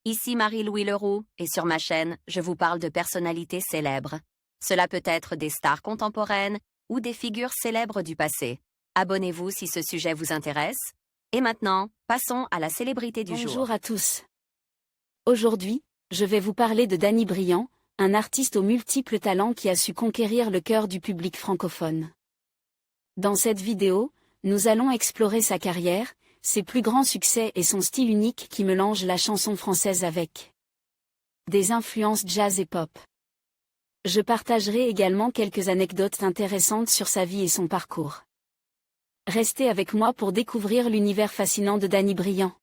Ici Marie-Louis Leroux, et sur ma chaîne, je vous parle de personnalités célèbres. Cela peut être des stars contemporaines ou des figures célèbres du passé. Abonnez-vous si ce sujet vous intéresse. Et maintenant, passons à la célébrité du jour. Bonjour à tous. Aujourd'hui, je vais vous parler de Danny Briand, un artiste aux multiples talents qui a su conquérir le cœur du public francophone. Dans cette vidéo, nous allons explorer sa carrière, ses plus grands succès et son style unique qui mélange la chanson française avec des influences jazz et pop. Je partagerai également quelques anecdotes intéressantes sur sa vie et son parcours. Restez avec moi pour découvrir l'univers fascinant de Danny Briand.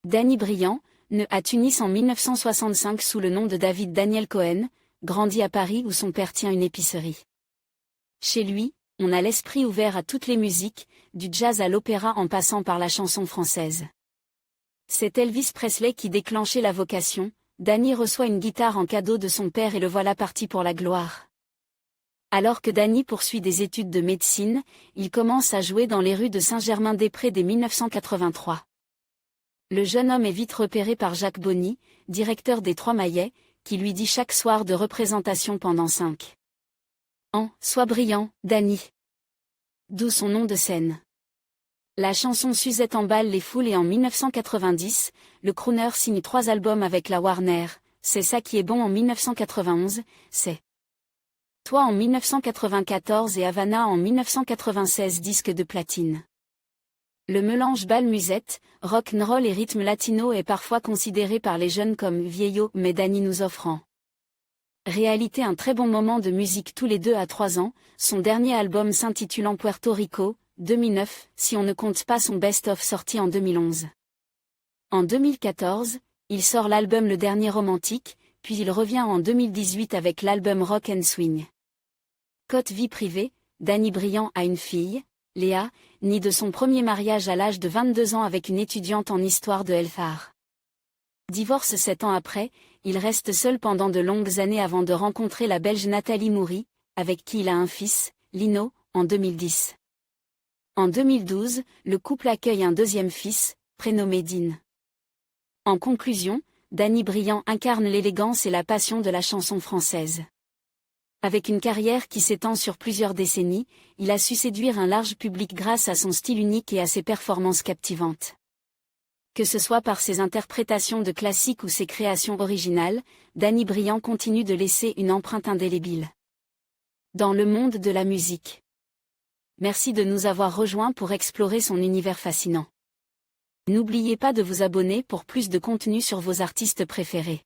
Danny Briand, né à Tunis en 1965 sous le nom de David Daniel Cohen, grandit à Paris où son père tient une épicerie. Chez lui, on a l'esprit ouvert à toutes les musiques, du jazz à l'opéra en passant par la chanson française. C'est Elvis Presley qui déclenchait la vocation. Danny reçoit une guitare en cadeau de son père et le voilà parti pour la gloire. Alors que Danny poursuit des études de médecine, il commence à jouer dans les rues de Saint-Germain-des-Prés dès 1983. Le jeune homme est vite repéré par Jacques Bonny, directeur des Trois Maillets, qui lui dit chaque soir de représentation pendant 5 ans, « Sois brillant, Danny ». D'où son nom de scène. La chanson Suzette emballe les foules et en 1990, le crooner signe 3 albums avec la Warner, C'est ça qui est bon en 1991, C'est Toi en 1994 et Havana en 1996 disque de platine. Le mélange bal-musette, rock'n'roll et rythme latino est parfois considéré par les jeunes comme vieillot, mais Danny nous offre en réalité un très bon moment de musique tous les 2 à 3 ans. Son dernier album s'intitulant Puerto Rico, 2009, si on ne compte pas son best-of sorti en 2011. En 2014, il sort l'album Le Dernier Romantique, puis il revient en 2018 avec l'album Rock and Swing. Côté vie privée, Danny Briand a une fille, Léa, née de son premier mariage à l'âge de 22 ans avec une étudiante en histoire de Elfar. Divorce 7 ans après, il reste seul pendant de longues années avant de rencontrer la Belge Nathalie Moury, avec qui il a un fils, Lino, en 2010. En 2012, le couple accueille un deuxième fils, prénommé Dean. En conclusion, Danny Briand incarne l'élégance et la passion de la chanson française. Avec une carrière qui s'étend sur plusieurs décennies, il a su séduire un large public grâce à son style unique et à ses performances captivantes. Que ce soit par ses interprétations de classiques ou ses créations originales, Danny Briand continue de laisser une empreinte indélébile dans le monde de la musique. Merci de nous avoir rejoints pour explorer son univers fascinant. N'oubliez pas de vous abonner pour plus de contenu sur vos artistes préférés.